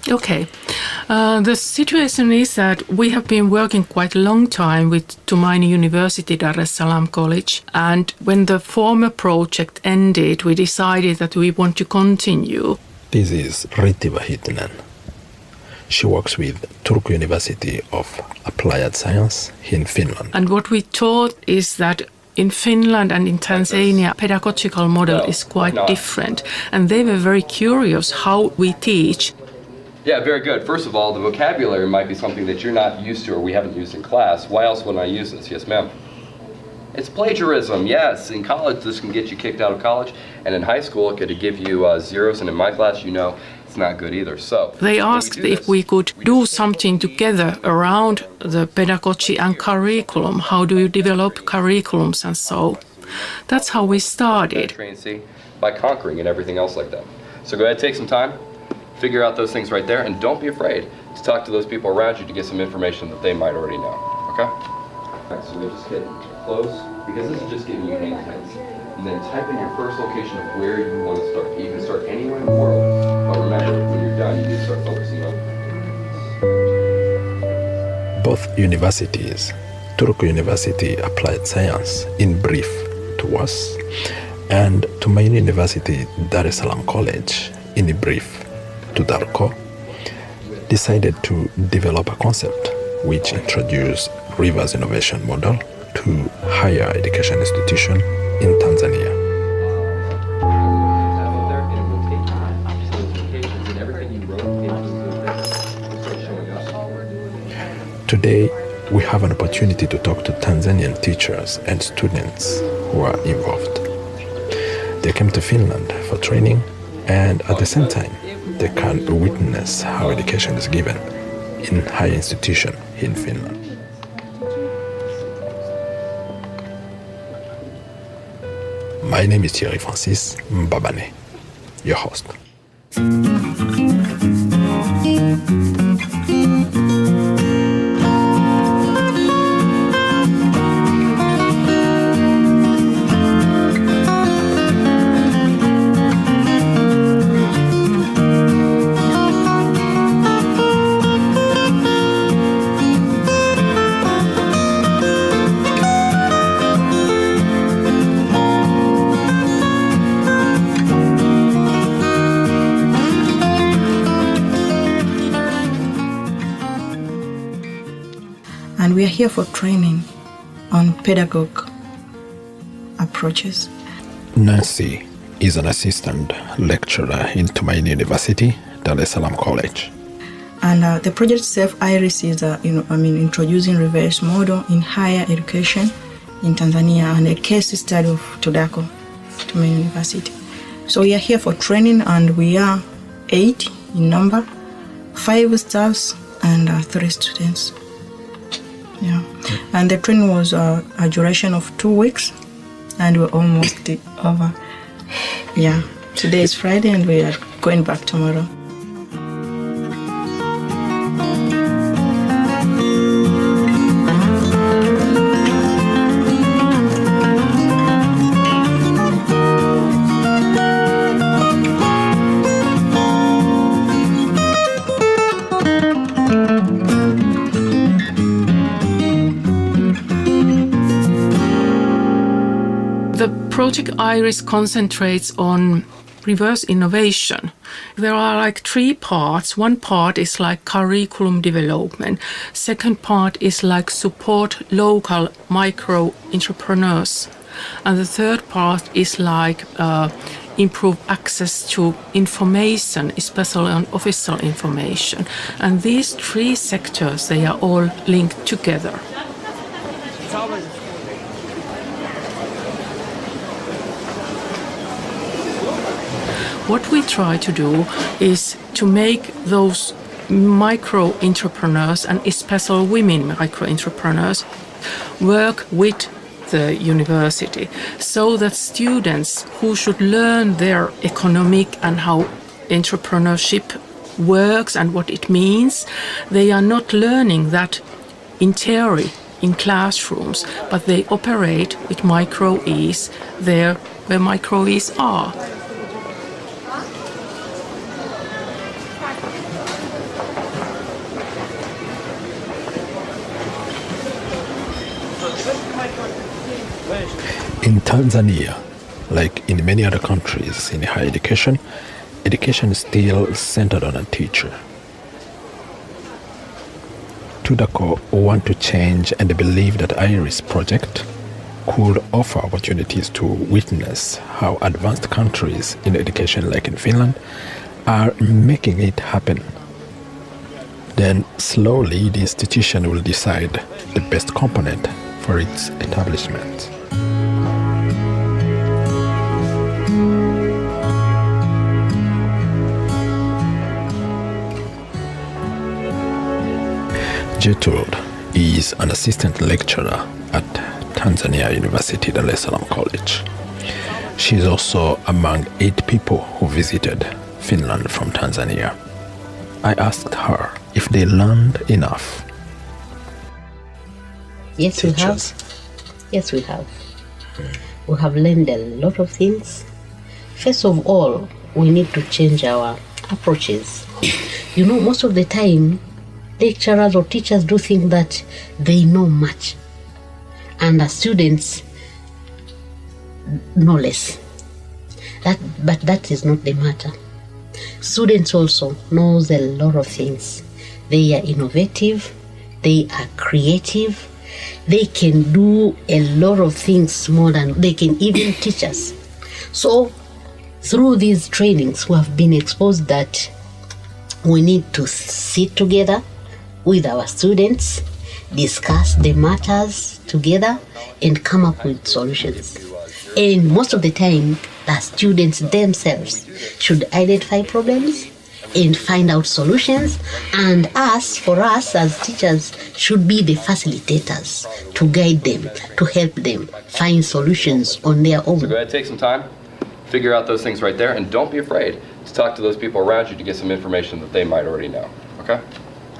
Okay. The situation is that we have been working quite a long time with Tumaini University Dar, Salaam College, and when the former project ended, we decided that we want to continue. This is Ritti Vahitinen. She works with Turku University of Applied Science in Finland. And what we thought is that in Finland and in Tanzania, pedagogical model is quite different. And they were very curious how we teach. Yeah, very good. First of all, the vocabulary might be something that you're not used to or we haven't used in class. Why else would I use this? Yes, ma'am. It's plagiarism, yes. In college, this can get you kicked out of college. And in high school, it could give you zeros. And in my class, you know, it's not good either. So they asked if we could do something together around the pedagogy and curriculum. How do you develop curriculums and so? That's how we started. By conquering and everything else like that. So go ahead, take some time. Figure out those things right there, and don't be afraid to talk to those people around you to get some information that they might already know, okay? All right, so we'll just hit close, because this is just giving you hand tense. And then type in your first location of where you want to start. You can start anywhere in the world, but remember, when you're done, you need to start focusing on. Both universities, Turku University Applied Science, in brief, TUAS, and Tumaini University Dar es Salaam College, in brief, TUDARCo, decided to develop a concept which introduced reverse innovation model to higher education institution in Tanzania. Today, we have an opportunity to talk to Tanzanian teachers and students who are involved. They came to Finland for training, and at the same time, they can witness how education is given in higher institution in Finland. My name is Thierry Francis Mbabane, your host. And we are here for training on pedagogue approaches. Nancy is an assistant lecturer in Tumaini University Dar es Salaam College. And the project itself, IRIS, is introducing reverse model in higher education in Tanzania, and a case study of TUDARCo, Tumaini University. So we are here for training, and we are 8 in number, 5 staffs and 3 students. Yeah, and the training was a duration of 2 weeks, and we're almost over. Yeah, today is Friday, and we are going back tomorrow. Project IRIS concentrates on reverse innovation. There are like 3 parts. One part is like curriculum development. Second part is like support local micro entrepreneurs. And the third part is like improve access to information, especially on official information. And these 3 sectors, they are all linked together. What we try to do is to make those micro entrepreneurs, and especially women micro entrepreneurs, work with the university, so that students who should learn their economic and how entrepreneurship works and what it means, they are not learning that in theory in classrooms, but they operate with micro-E's there where micro-E's are. In Tanzania, like in many other countries in higher education, education is still centered on a teacher. TUDARCo want to change, and they believe that IRIS project could offer opportunities to witness how advanced countries in education, like in Finland, are making it happen. Then slowly the institution will decide the best component for its establishment. Gertrude is an assistant lecturer at Tanzania University Dar, Salaam College. She is also among 8 people who visited Finland from Tanzania. I asked her if they learned enough. Yes, we have. Yes, we have. We have learned a lot of things. First of all, we need to change our approaches. You know, most of the time, lecturers or teachers do think that they know much, and the students know less. But that is not the matter. Students also knows a lot of things. They are innovative, they are creative, they can do a lot of things more than they can even teach us. So through these trainings, we have been exposed that we need to sit together with our students, discuss the matters together, and come up with solutions. And most of the time, the students themselves should identify problems and find out solutions, and for us as teachers, should be the facilitators to guide them, to help them find solutions on their own. So go ahead, take some time, figure out those things right there, and don't be afraid to talk to those people around you to get some information that they might already know, okay?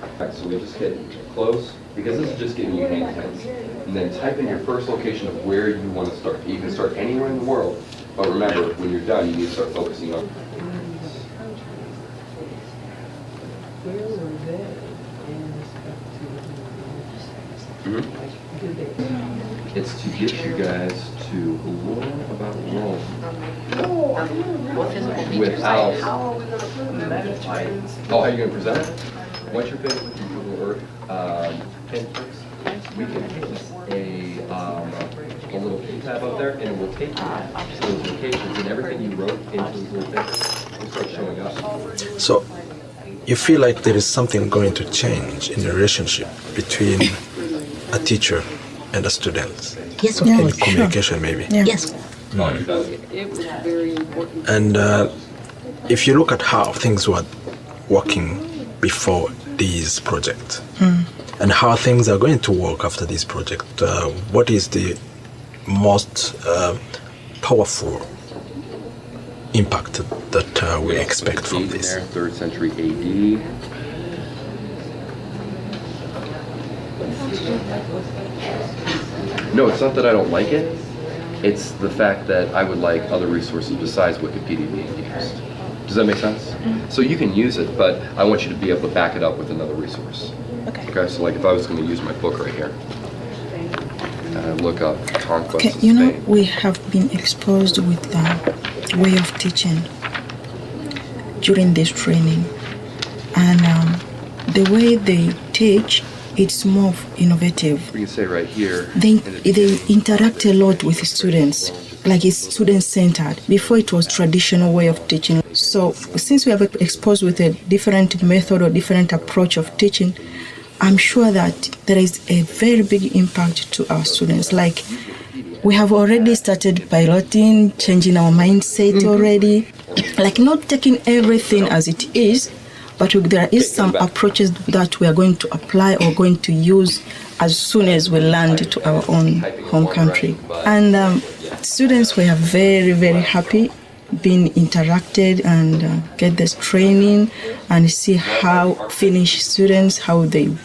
All right, so we just hit close, because this is just giving you hand hints. And then type in your first location of where you want to start. You can start anywhere in the world, but remember, when you're done, you need to start focusing on. It's to get you guys to learn about Rome without. Oh, how are you going to present it? Once you're finished with your Google Earth pinpricks, we can put a little key tab up there, and it will take you to those locations, and everything you wrote into those little things will start showing up. So you feel like there is something going to change in the relationship between a teacher and a student? Yes, of course. Communication, maybe. Yeah. Yes. And if you look at how things were working before these projects and how things are going to work after this project, what is the most powerful impact that we expect from this? 3rd century AD. No, it's not that I don't like it. It's the fact that I would like other resources besides Wikipedia being used. Does that make sense? So you can use it, but I want you to be able to back it up with another resource. Okay, so like if I was going to use my book right here, look up Conquest of You know, Spain. we have been exposed with the way of teaching during this training. And the way they teach, it's more innovative. We can say right here. They interact a lot with the students, like it's student-centered. Before it was traditional way of teaching. So since we have exposed with a different method or different approach of teaching, I'm sure that there is a very big impact to our students. Like we have already started piloting, changing our mindset already. Like not taking everything as it is, but there is some approaches that we are going to apply or going to use as soon as we land to our own home country. And students were very, very happy being interacted and get this training and see how Finnish students, how they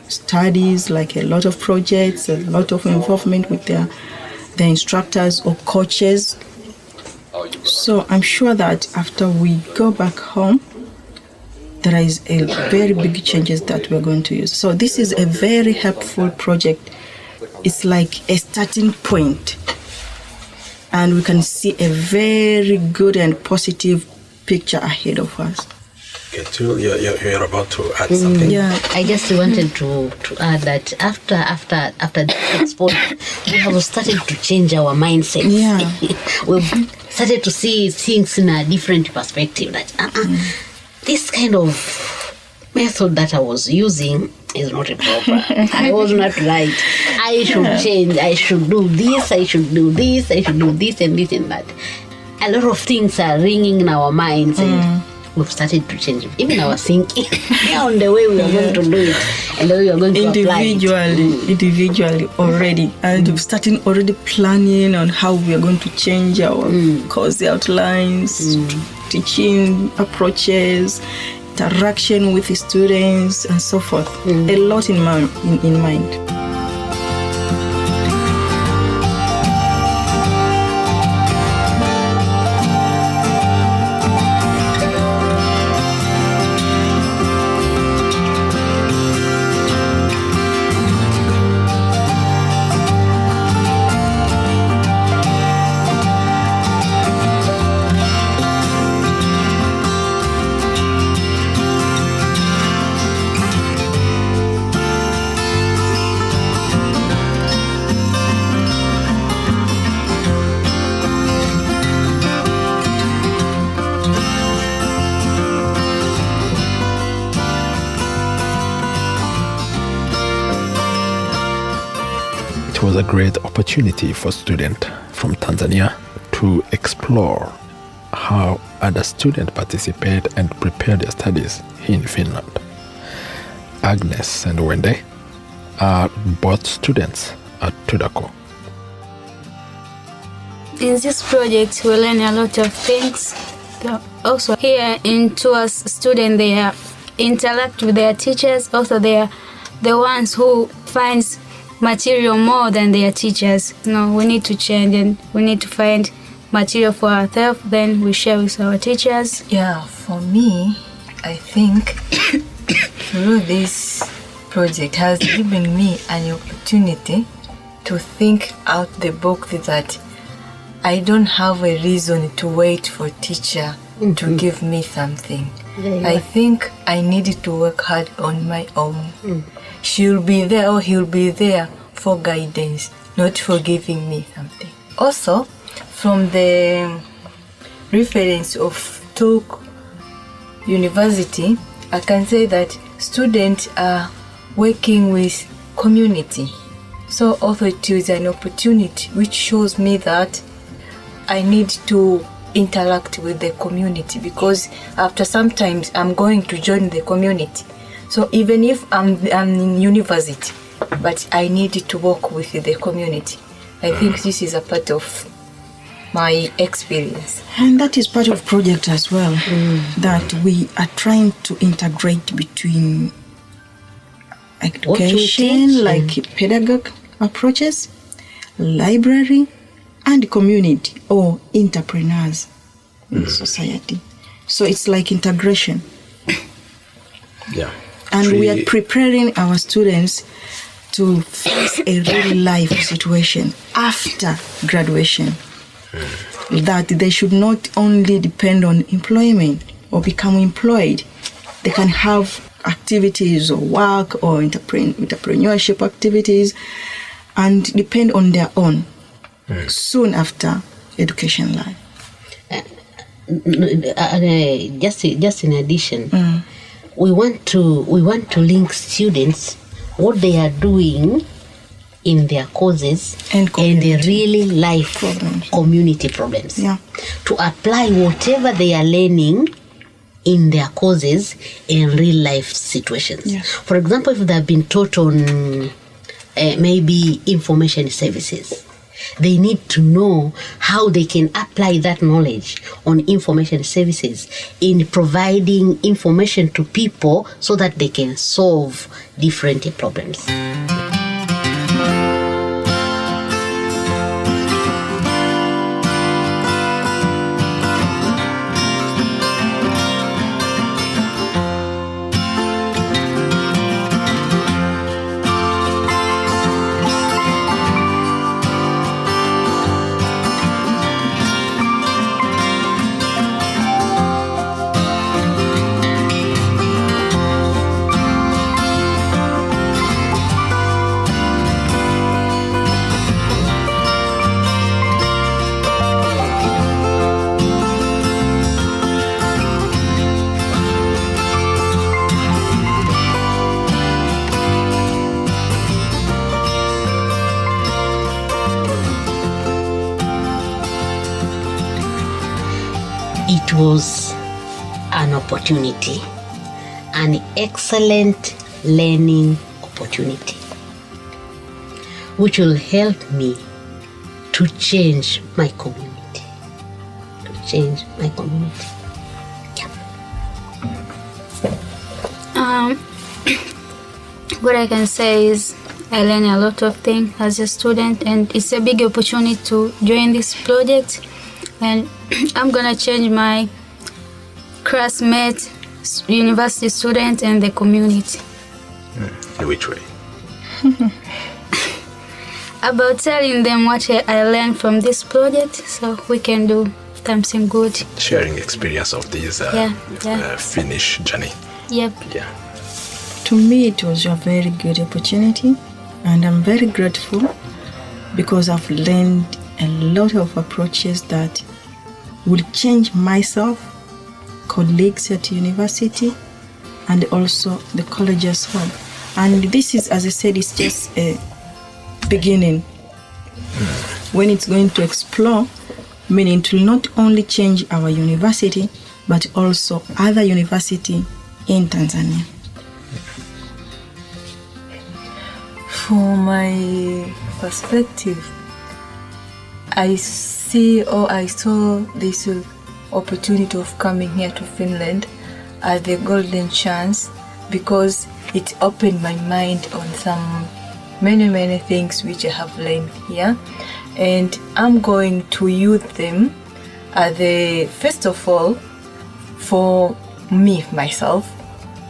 studies, like a lot of projects, a lot of involvement with the instructors or coaches. So I'm sure that after we go back home, there is a very big changes that we're going to use. So this is a very helpful project it's like a starting point, and we can see a very good and positive picture ahead of us. Okay, Jill, you're about to add something. Yeah, I just wanted to add that after the exposure, we have started to change our mindset. Yeah. We've started to see things in a different perspective. That this kind of method that I was using is not proper. I was not right. I should change. I should do this. I should do this. I should do this and this and that. A lot of things are ringing in our minds, and we've started to change even our thinking on the way we are going to do it and the way we are going to apply it. Individually already, and we've started already planning on how we are going to change our course outlines, teaching approaches, interaction with the students, and so forth. A lot in mind. It was a great opportunity for students from Tanzania to explore how other students participate and prepare their studies in Finland. Agnes and Wende are both students at TUDARCo. In this project, we learn a lot of things. Also, here in TUAS, students they interact with their teachers. Also, they are the ones who finds material more than their teachers. No, we need to change and we need to find material for ourselves. Then we share with our teachers. Yeah, for me, I think through this project has given me an opportunity to think out the box that I don't have a reason to wait for teacher to give me something. I think I needed to work hard on my own. She'll be there or he'll be there for guidance, not for giving me something. Also, from the reference of Turku University, I can say that students are working with community. So also it is an opportunity which shows me that I need to interact with the community, because after sometimes I'm going to join the community. So even if I'm in university, but I need to work with the community. I think this is a part of my experience. And that is part of project as well, that we are trying to integrate between education, like pedagogic approaches, library, and community or entrepreneurs in society. So it's like integration. Yeah. And we are preparing our students to face a real life situation after graduation. That they should not only depend on employment or become employed. They can have activities or work or entrepreneurship activities and depend on their own soon after education life. Just in addition, we want to link students what they are doing in their courses and the really life community problems, to apply whatever they are learning in their courses in real life situations. For example, if they have been taught on maybe information services, they need to know how they can apply that knowledge on information services in providing information to people so that they can solve different problems. it was an opportunity, an excellent learning opportunity, which will help me to change my community. What I can say is I learned a lot of things as a student, and it's a big opportunity to join this project, and I'm gonna change my classmates, university students, and the community. In which way? About telling them what I learned from this project, so we can do something good. Sharing experience of this Finnish journey. Yep. Yeah. To me, it was a very good opportunity, and I'm very grateful because I've learned a lot of approaches that will change myself, colleagues at university, and also the college as well. And this is, as I said, it's just a beginning. When it's going to explore, meaning it will not only change our university, but also other university in Tanzania. For my perspective, I saw this opportunity of coming here to Finland as the golden chance, because it opened my mind on some many things which I have learned here, and I'm going to use them as first of all, for me, myself.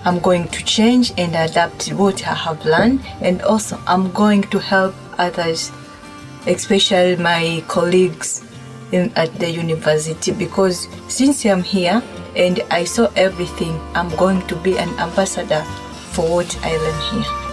I'm going to change and adapt what I have learned, and also I'm going to help others, especially my colleagues at the university, because since I'm here and I saw everything, I'm going to be an ambassador for what I learned here.